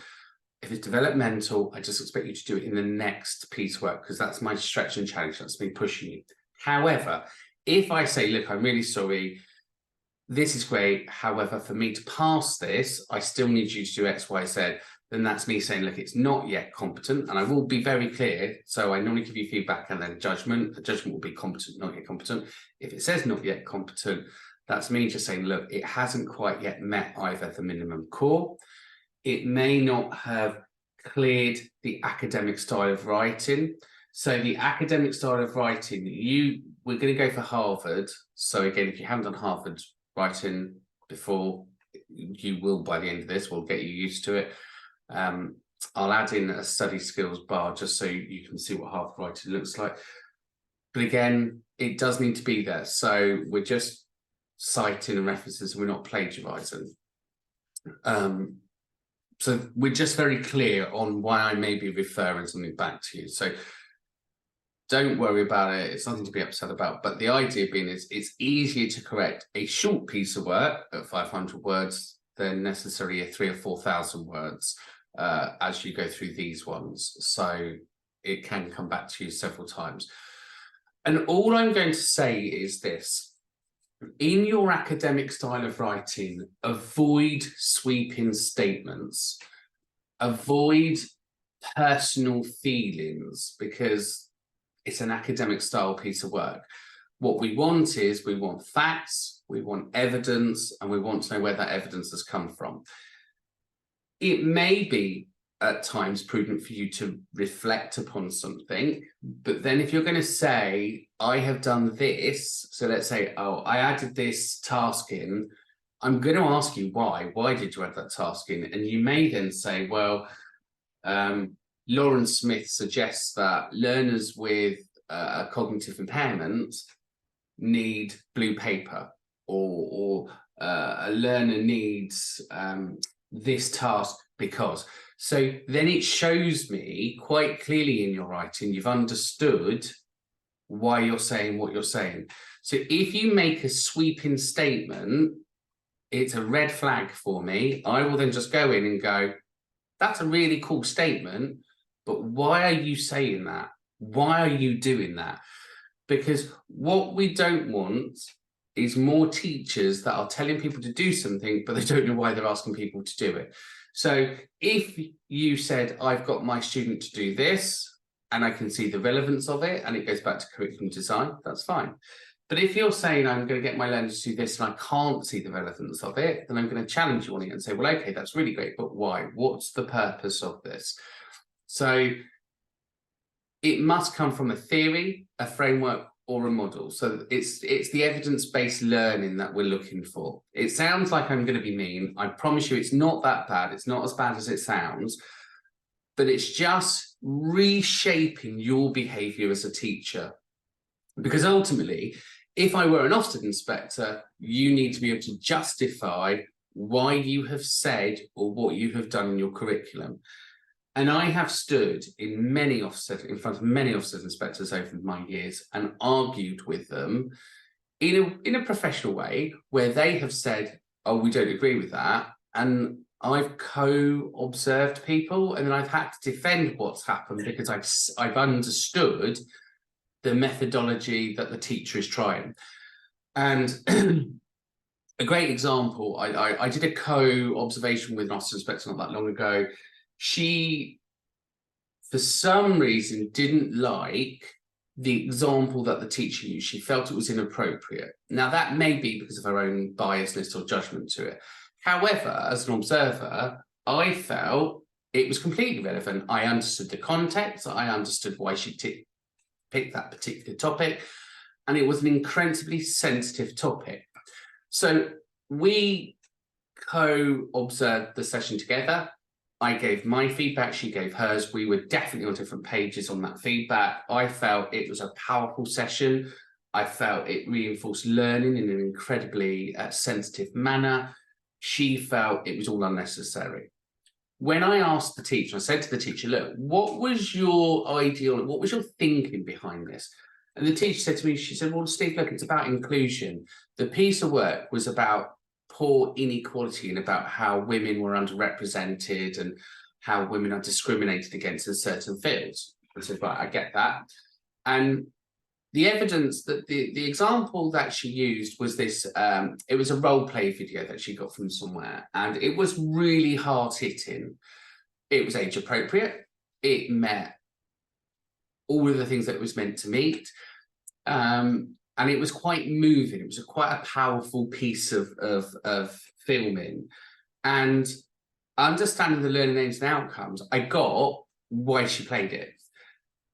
If it's developmental, I just expect you to do it in the next piece of work, because that's my stretch and challenge. That's me pushing you. However, if I say, look, I'm really sorry, this is great. However, for me to pass this, I still need you to do X, Y, Z. Then that's me saying, look, it's not yet competent. And I will be very clear. So I normally give you feedback and then judgment. The judgment will be competent, not yet competent. If it says not yet competent, that's me just saying, look, it hasn't quite yet met either the minimum core. It may not have cleared the academic style of writing. So the academic style of writing, we're going to go for Harvard. So again, if you haven't done Harvard writing before, you will by the end of this. We'll get you used to it. I'll add in a study skills bar just so you can see what Harvard writing looks like. But again, it does need to be there. So we're just citing and references, we're not plagiarizing. So we're just very clear on why I may be referring something back to you. So don't worry about it. It's nothing to be upset about. But the idea being is it's easier to correct a short piece of work at 500 words than necessarily a 3,000 or 4,000 words as you go through these ones. So it can come back to you several times. And all I'm going to say is this. In your academic style of writing, avoid sweeping statements, avoid personal feelings, because it's an academic style piece of work. What we want is, we want facts, we want evidence, and we want to know where that evidence has come from. It may be at times prudent for you to reflect upon something, but then if you're going to say, I have done this, so let's say, oh, I added this task in, I'm going to ask you why did you add that task in? And you may then say, well, Lauren Smith suggests that learners with a cognitive impairment need blue paper, or a learner needs this task because. So then it shows me quite clearly in your writing, you've understood why you're saying what you're saying. So if you make a sweeping statement, it's a red flag for me. I will then just go in and go, that's a really cool statement, but why are you saying that? Why are you doing that? Because what we don't want is more teachers that are telling people to do something, but they don't know why they're asking people to do it. So if you said, I've got my student to do this, and I can see the relevance of it, and it goes back to curriculum design, that's fine. But if you're saying, I'm going to get my learners to do this, and I can't see the relevance of it, then I'm going to challenge you on it and say, well, okay, that's really great, but why? What's the purpose of this? So it must come from a theory, a framework, or a model. So it's the evidence-based learning that we're looking for. It sounds like I'm going to be mean. I promise you it's not that bad. It's not as bad as it sounds, but it's just reshaping your behavior as a teacher. Because ultimately, if I were an Ofsted inspector, you need to be able to justify why you have said or what you have done in your curriculum. And I have stood in front of many Ofsted inspectors over my years and argued with them in a professional way where they have said, oh, we don't agree with that. And I've co-observed people, and then I've had to defend what's happened because I've understood the methodology that the teacher is trying. And a great example, I did a co-observation with an Ofsted inspector not that long ago. She, for some reason, didn't like the example that the teacher used, she felt it was inappropriate. Now, that may be because of her own biasness or judgment to it. However, as an observer, I felt it was completely relevant. I understood the context. I understood why she picked that particular topic. And it was an incredibly sensitive topic. So we co-observed the session together. I gave my feedback, she gave hers. We were definitely on different pages on that feedback. I felt it was a powerful session. I felt it reinforced learning in an incredibly sensitive manner. She felt it was all unnecessary. When I asked the teacher, I said to the teacher, look, what was your ideal, what was your thinking behind this? And the teacher said to me, she said, well, Steve, look, it's about inclusion. The piece of work was about poor inequality and about how women were underrepresented and how women are discriminated against in certain fields. I said, right, I get that. And the evidence that the example that she used was this, it was a role play video that she got from somewhere, and it was really hard hitting. It was age appropriate. It met all of the things that it was meant to meet. And it was quite moving. It was quite a powerful piece of filming. And understanding the learning aims and outcomes, I got why she played it.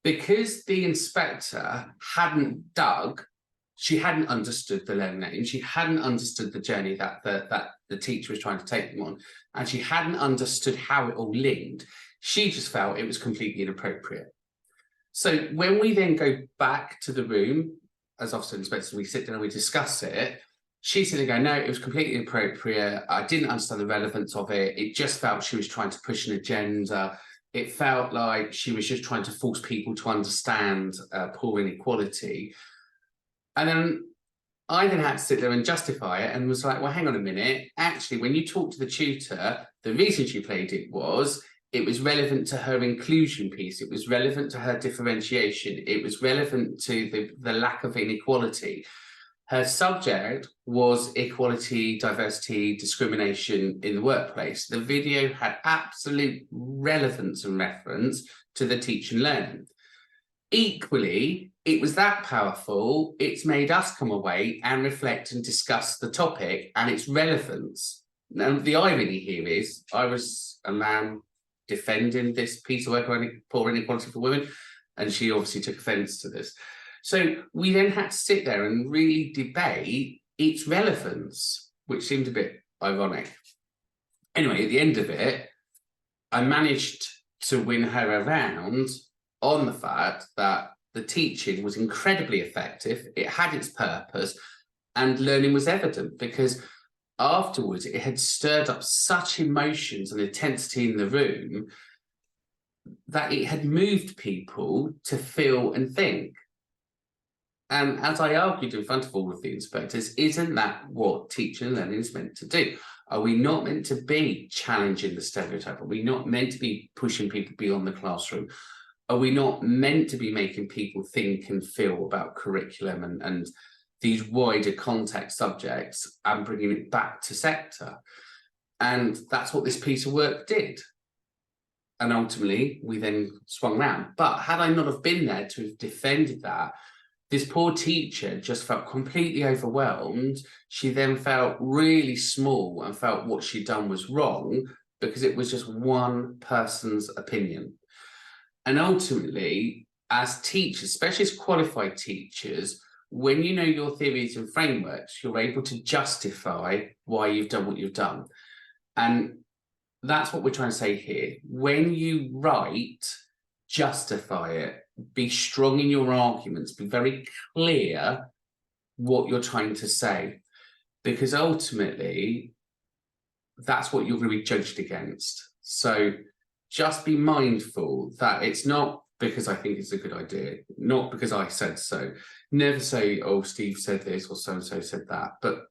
Because the inspector hadn't dug, she hadn't understood the learning aims, she hadn't understood the journey that the teacher was trying to take them on, and she hadn't understood how it all linked. She just felt it was completely inappropriate. So when we then go back to the room, as officer inspectors, we sit down and we discuss it, she's sitting there going, no, it was completely inappropriate. I didn't understand the relevance of it. It just felt she was trying to push an agenda. It felt like she was just trying to force people to understand poor inequality. And then I then had to sit there and justify it and was like, well, hang on a minute. Actually, when you talk to the tutor, the reason she played it was relevant to her inclusion piece. It was relevant to her differentiation. It was relevant to the lack of inequality. Her subject was equality, diversity, discrimination in the workplace. The video had absolute relevance and reference to the teaching and learning. Equally, it was that powerful, it's made us come away and reflect and discuss the topic and its relevance. Now, the irony here is, I was a man defending this piece of work on poor inequality for women, and she obviously took offence to this. So we then had to sit there and really debate its relevance, which seemed a bit ironic. Anyway, at the end of it, I managed to win her around on the fact that the teaching was incredibly effective, it had its purpose, and learning was evident, because afterwards it had stirred up such emotions and intensity in the room that it had moved people to feel and think. And as I argued in front of all of the inspectors, isn't that what teaching and learning is meant to do? Are we not meant to be challenging the stereotype? Are we not meant to be pushing people beyond the classroom? Are we not meant to be making people think and feel about curriculum and these wider context subjects and bringing it back to sector? And that's what this piece of work did. And ultimately, we then swung round. But had I not have been there to have defended that, this poor teacher just felt completely overwhelmed. She then felt really small and felt what she'd done was wrong because it was just one person's opinion. And ultimately, as teachers, especially as qualified teachers, when you know your theories and frameworks, you're able to justify why you've done what you've done. And that's what we're trying to say here. When you write, justify it. Be strong in your arguments. Be very clear what you're trying to say. Because ultimately, that's what you're going to be judged against. So just be mindful that it's not because I think it's a good idea, not because I said so. Never say, oh, Steve said this or so-and-so said that. But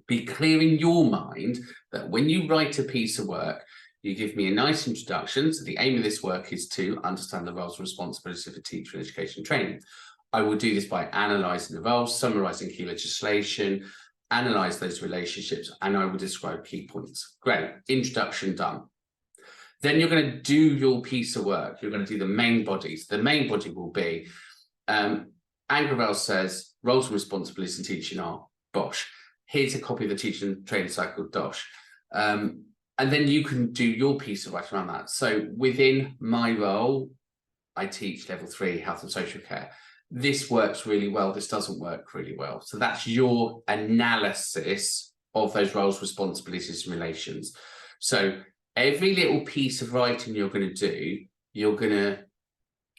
be clear in your mind that when you write a piece of work, you give me a nice introduction. So the aim of this work is to understand the roles and responsibilities of a teacher in education training. I will do this by analysing the roles, summarising key legislation, analyse those relationships, and I will describe key points. Great, introduction done. Then you're going to do your piece of work. You're going to do the main bodies. The main body will be, Anne Gravel says roles and responsibilities in teaching are bosh. Here's a copy of the teaching and training cycle, dosh. And then you can do your piece of writing around that. So within my role, I teach level 3 health and social care. This works really well. This doesn't work really well. So that's your analysis of those roles, responsibilities, and relations. So every little piece of writing you're going to do, you're going to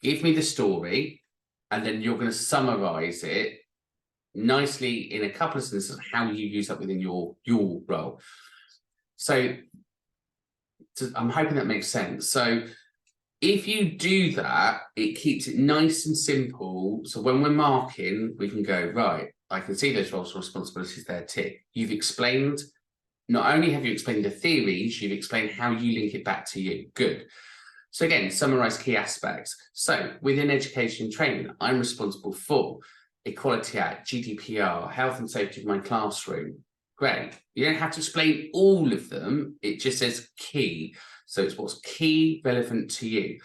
give me the story, and then you're going to summarize it nicely in a couple of sentences how you use that within your role. So I'm hoping that makes sense. So if you do that, it keeps it nice and simple. So when we're marking, we can go, right, I can see those roles and responsibilities there, tick. You've explained, not only have you explained the theories, you've explained how you link it back to you. Good. So again, summarize key aspects. So within education and training, I'm responsible for Equality Act, GDPR, health and safety of my classroom. Great. You don't have to explain all of them. It just says key. So it's what's key, relevant to you.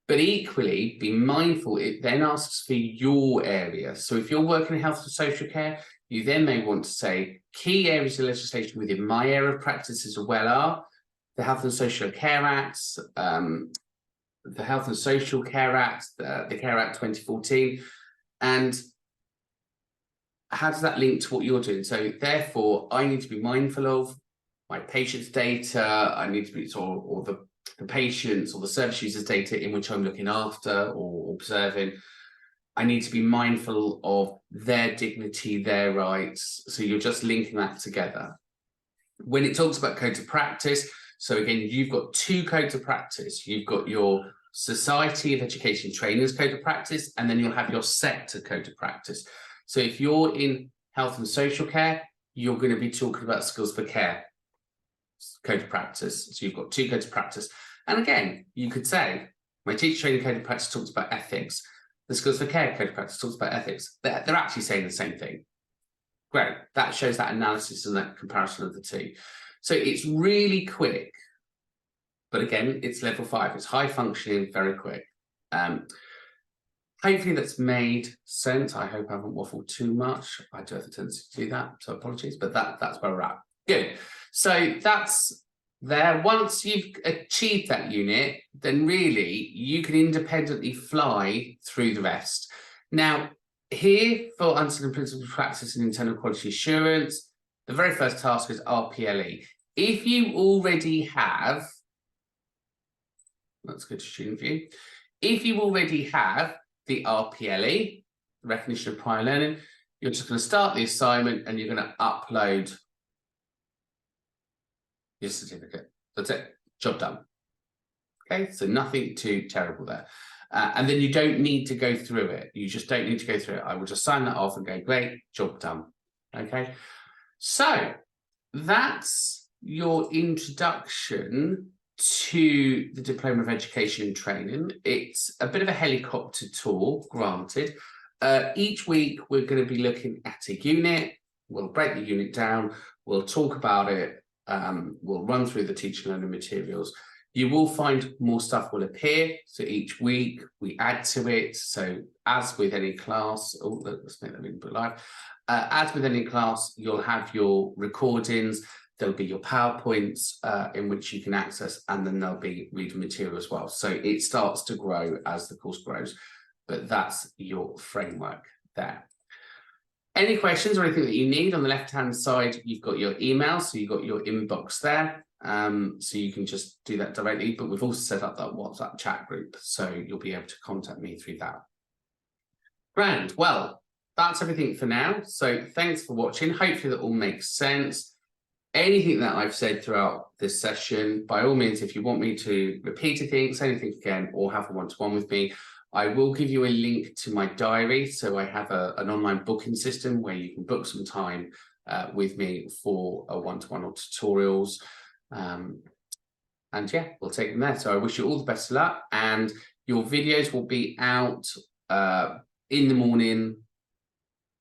But equally, be mindful, it then asks for your area. So if you're working in health and social care, you then may want to say key areas of legislation within my area of practice as well are the Health and Social Care Act, the Health and Social Care Act, the Care Act 2014, and how does that link to what you're doing? So therefore, I need to be mindful of my patient's data. I need to be or the patients or the service users data in which I'm looking after or observing. I need to be mindful of their dignity, their rights. So you're just linking that together. When it talks about code of practice, so again, you've got 2 codes of practice. You've got your Society of Education Trainers Code of Practice, and then you'll have your sector code of practice. So if you're in health and social care, you're going to be talking about skills for care code of practice. So you've got 2 codes of practice. And again, you could say, my teacher training code of practice talks about ethics. The skills for care code of practice talks about ethics. They're actually saying the same thing. Great. That shows that analysis and that comparison of the 2. So it's really quick. But again, it's level 5. It's high functioning, very quick. Hopefully that's made sense. I hope I haven't waffled too much. I do have a tendency to do that, so apologies, but that's where we're at. Good. So that's there. Once you've achieved that unit, then really you can independently fly through the rest. Now, here for Understanding Principles of Practice and Internal Quality Assurance, the very first task is RPLE. If you already have, let's go to student view. If you already have the RPLE, recognition of prior learning, you're just going to start the assignment and you're going to upload your certificate. That's it. Job done. Okay, so nothing too terrible there. And then you don't need to go through it. You just don't need to go through it. I will just sign that off and go, great, job done. Okay, so that's your introduction to the Diploma of Education and Training. It's a bit of a helicopter tour, granted. Each week we're going to be looking at a unit. We'll break the unit down. We'll talk about it. We'll run through the teaching and learning materials. You will find more stuff will appear. So each week we add to it. So as with any class, let's make that a bit live. As with any class, you'll have your recordings. There'll be your PowerPoints in which you can access, and then there'll be reading material as well. So it starts to grow as the course grows, but that's your framework there. Any questions or anything that you need on the left-hand side, you've got your email, so you've got your inbox there. So you can just do that directly, but we've also set up that WhatsApp chat group, so you'll be able to contact me through that. Grand. Well, that's everything for now. So thanks for watching. Hopefully that all makes sense. Anything that I've said throughout this session, by all means, if you want me to repeat anything, say anything again, or have a one-to-one with me, I will give you a link to my diary. So I have an online booking system where you can book some time with me for a one-to-one or tutorials. And yeah, we'll take them there. So I wish you all the best of luck, and your videos will be out in the morning.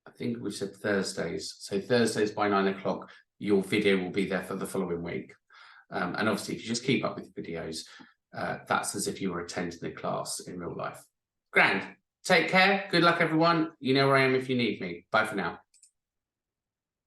I think we've said Thursdays. So Thursdays by 9 o'clock. Your video will be there for the following week. And obviously, if you just keep up with the videos, that's as if you were attending the class in real life. Grand. Take care. Good luck, everyone. You know where I am if you need me. Bye for now.